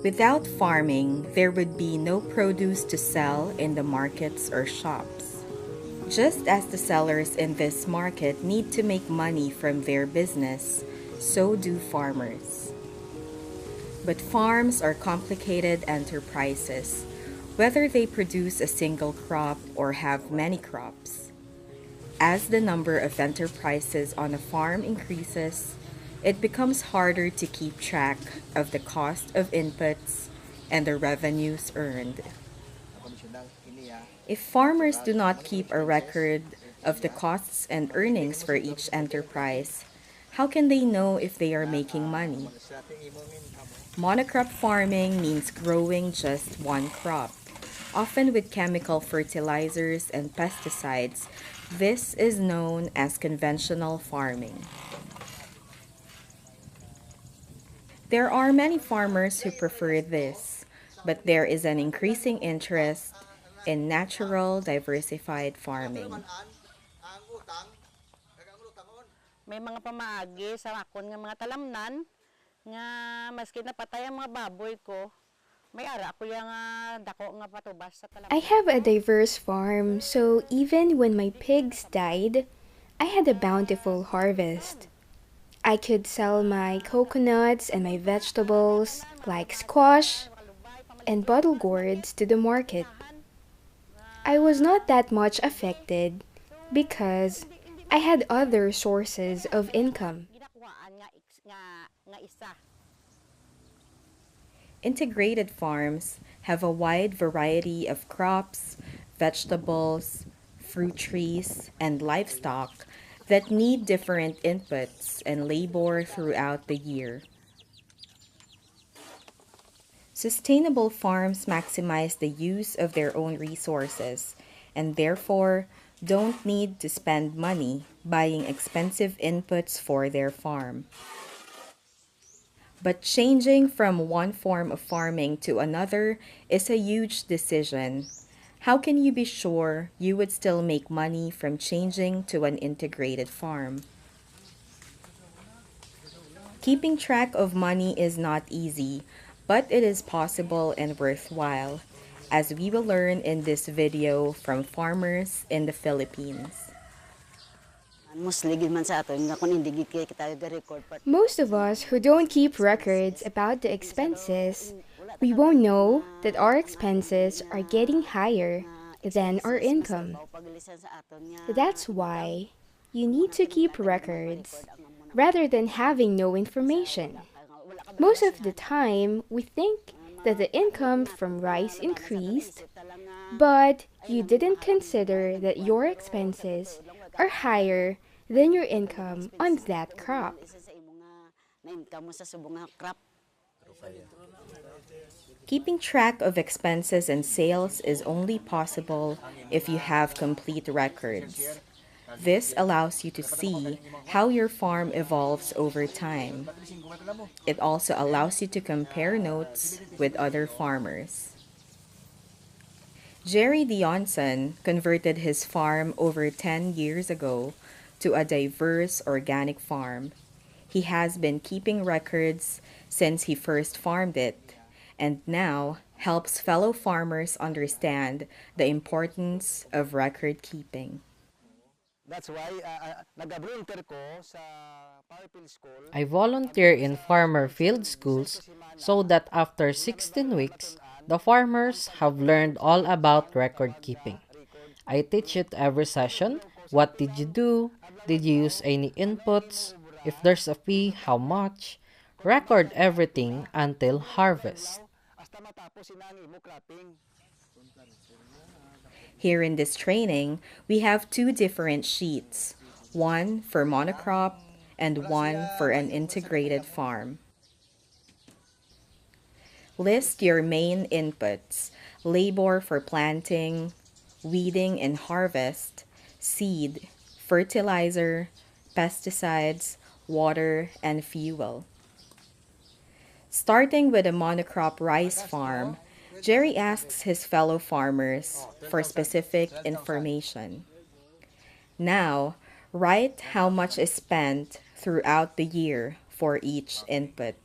Without farming, there would be no produce to sell in the markets or shops. Just as the sellers in this market need to make money from their business, so do farmers. But farms are complicated enterprises, whether they produce a single crop or have many crops. As the number of enterprises on a farm increases, it becomes harder to keep track of the cost of inputs and the revenues earned. If farmers do not keep a record of the costs and earnings for each enterprise, how can they know if they are making money? Monocrop farming means growing just one crop, often with chemical fertilizers and pesticides. This is known as conventional farming. There are many farmers who prefer this, but there is an increasing interest in natural, diversified farming. May mga pamaagi sa akon nga mga talamnan nga maski napatay ang mga baboy ko, may ara ako yang dako nga patubas sa talamnan. I have a diverse farm, so even when my pigs died, I had a bountiful harvest. I could sell my coconuts and my vegetables, like squash and bottle gourds, to the market. I was not that much affected because I had other sources of income. Integrated farms have a wide variety of crops, vegetables, fruit trees, and livestock that need different inputs and labor throughout the year. Sustainable farms maximize the use of their own resources and therefore don't need to spend money buying expensive inputs for their farm. But changing from one form of farming to another is a huge decision. How can you be sure you would still make money from changing to an integrated farm? Keeping track of money is not easy, but it is possible and worthwhile, as we will learn in this video from farmers in the Philippines. Most of us who don't keep records about the expenses, we won't know that our expenses are getting higher than our income. That's why you need to keep records rather than having no information. Most of the time, we think that the income from rice increased, but you didn't consider that your expenses are higher than your income on that crop. Keeping track of expenses and sales is only possible if you have complete records. This allows you to see how your farm evolves over time. It also allows you to compare notes with other farmers. Jerry Dionson converted his farm over 10 years ago to a diverse organic farm. He has been keeping records since he first farmed it, and now helps fellow farmers understand the importance of record keeping. That's why nag-volunteer ko sa Power Field School. I volunteer in farmer field schools so that after 16 weeks, the farmers have learned all about record keeping. I teach it every session. What did you do? Did you use any inputs? If there's a fee, how much? Record everything until harvest. Here in this training, we have two different sheets, one for monocrop and one for an integrated farm. List your main inputs: labor for planting, weeding and harvest, seed, fertilizer, pesticides, water, and fuel. Starting with a monocrop rice farm, Jerry asks his fellow farmers for specific information. Now, write how much is spent throughout the year for each input.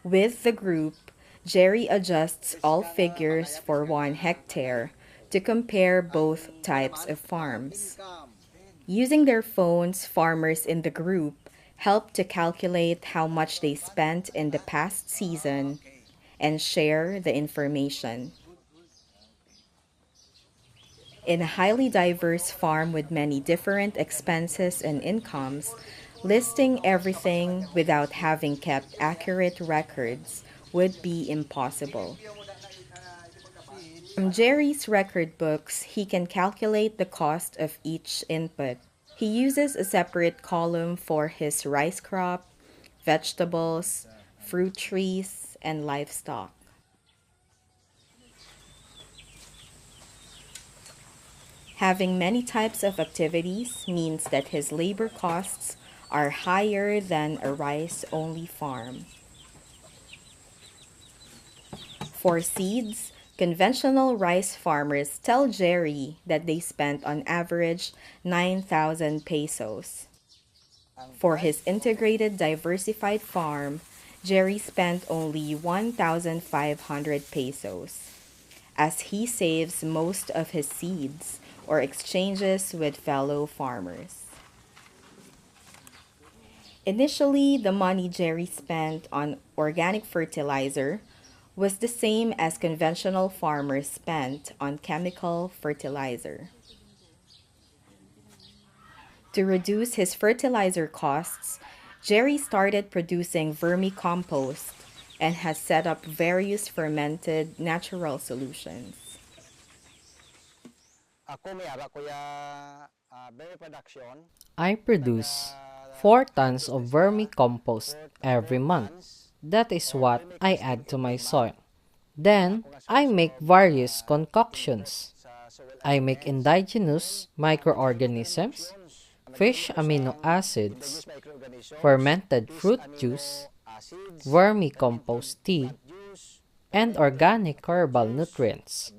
With the group, Jerry adjusts all figures for 1 hectare to compare both types of farms. Using their phones, farmers in the group help to calculate how much they spent in the past season and share the information. In a highly diverse farm with many different expenses and incomes, listing everything without having kept accurate records would be impossible. From Jerry's record books, he can calculate the cost of each input. He uses a separate column for his rice crop, vegetables, fruit trees, and livestock. Having many types of activities means that his labor costs are higher than a rice-only farm. For seeds, conventional rice farmers tell Jerry that they spent on average 9,000 pesos. For his integrated diversified farm, Jerry spent only 1,500 pesos, as he saves most of his seeds or exchanges with fellow farmers. Initially, the money Jerry spent on organic fertilizer was the same as conventional farmers spent on chemical fertilizer. To reduce his fertilizer costs, Jerry started producing vermicompost and has set up various fermented natural solutions. I produce 4 tons of vermicompost every month. That is what I add to my soil. Then, I make various concoctions. I make indigenous microorganisms, fish amino acids, fermented fruit juice, vermicompost tea, and organic herbal nutrients.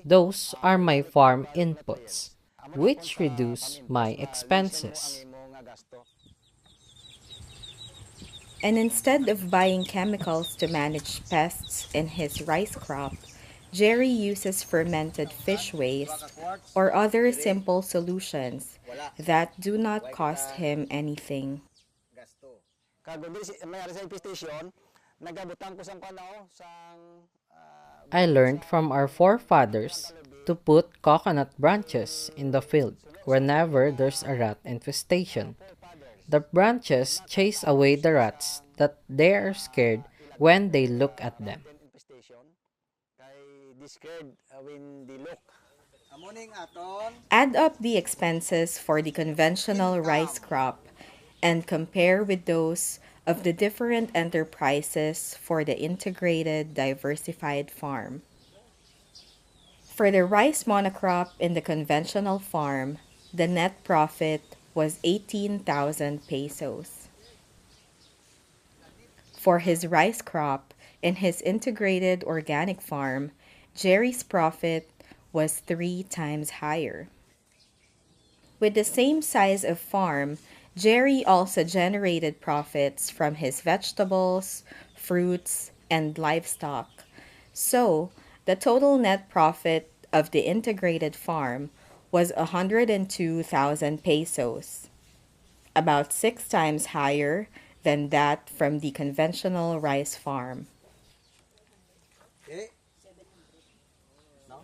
Those are my farm inputs, which reduce my expenses. And instead of buying chemicals to manage pests in his rice crop, Jerry uses fermented fish waste or other simple solutions that do not cost him anything. I learned from our forefathers to put coconut branches in the field whenever there's a rat infestation. The branches chase away the rats that they are scared when they look at them. Add up the expenses for the conventional rice crop and compare with those of the different enterprises for the integrated diversified farm. For the rice monocrop in the conventional farm, the net profit was 18,000 pesos. For his rice crop in his integrated organic farm, Jerry's profit was 3 times higher. With the same size of farm, Jerry also generated profits from his vegetables, fruits, and livestock. So, the total net profit of the integrated farm was 102,000 pesos, about 6 times higher than that from the conventional rice farm.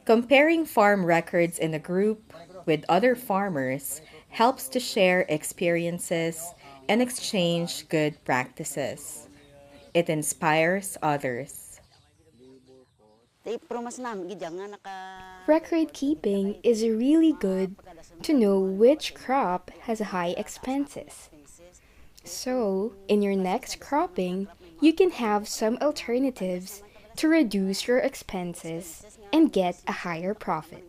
Comparing farm records in a group with other farmers helps to share experiences and exchange good practices. It inspires others. Record keeping is really good to know which crop has high expenses. So, in your next cropping, you can have some alternatives to reduce your expenses and get a higher profit.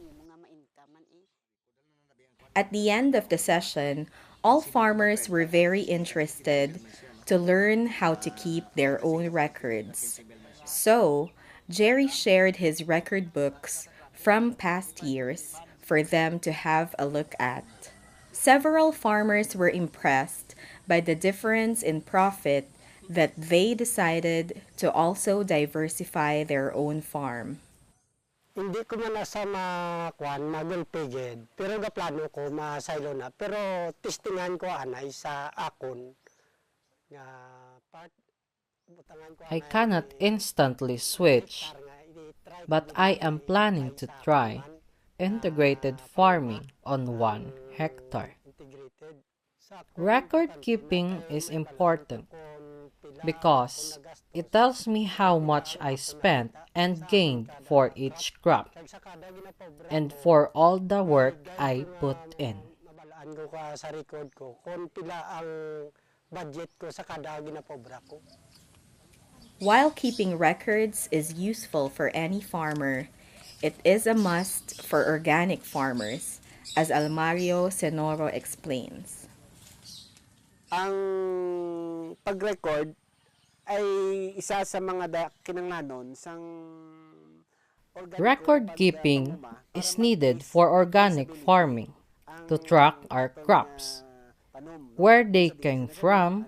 At the end of the session, all farmers were very interested to learn how to keep their own records. So, Jerry shared his record books from past years for them to have a look at. Several farmers were impressed by the difference in profit that they decided to also diversify their own farm. Hindi ko man nasa magulpigid, pero gaplano ko masaylo na. Pero testingan ko anay sa akon. Nga part, butangan ko I cannot instantly switch, but I am planning to try integrated farming on 1 hectare. Record keeping is important because it tells me how much I spent and gained for each crop and for all the work I put in. Mabalaan ko ka sa record ko kung pila ang budget ko sa kada ginapobra ko. While keeping records is useful for any farmer, it is a must for organic farmers, as Almario Senoro explains. Ang pag-record ay isa sa mga kinanglanon sang Record keeping is needed for organic farming to track our crops, where they came from,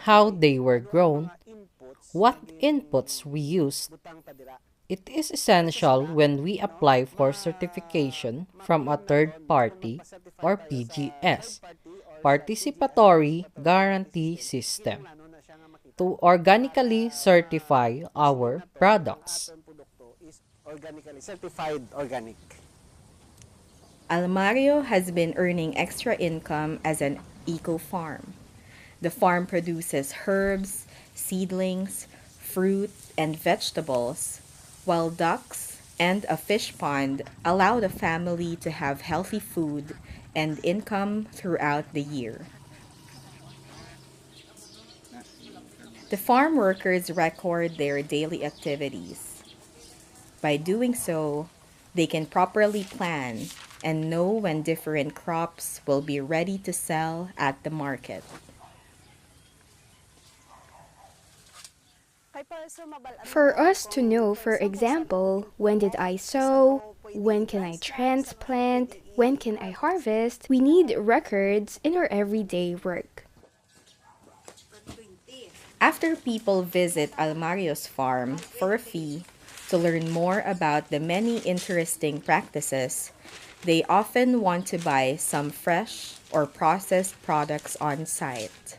how they were grown, what inputs we used. It is essential when we apply for certification from a third party or PGS, Participatory Guarantee System, to organically certify our products. Organically certified organic. Almario has been earning extra income as an eco-farm. The farm produces herbs, seedlings, fruit, and vegetables, while ducks and a fish pond allow the family to have healthy food and income throughout the year. The farm workers record their daily activities. By doing so, they can properly plan and know when different crops will be ready to sell at the market. For us to know, for example, when did I sow, when can I transplant, when can I harvest, we need records in our everyday work. After people visit Almario's farm for a fee to learn more about the many interesting practices, they often want to buy some fresh or processed products on site.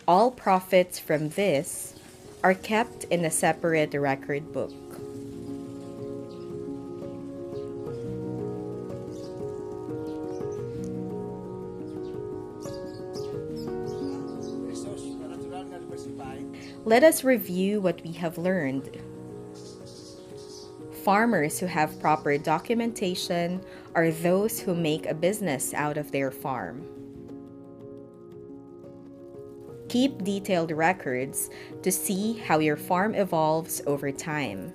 All profits from this are kept in a separate record book. Let us review what we have learned. Farmers who have proper documentation are those who make a business out of their farm. Keep detailed records to see how your farm evolves over time.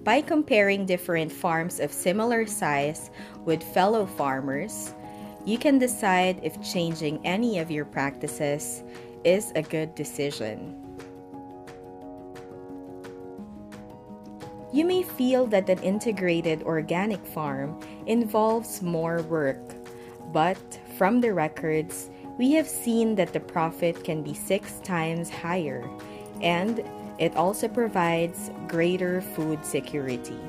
By comparing different farms of similar size with fellow farmers, you can decide if changing any of your practices is a good decision. You may feel that an integrated organic farm involves more work, but from the records, we have seen that the profit can be 6 times higher, and it also provides greater food security.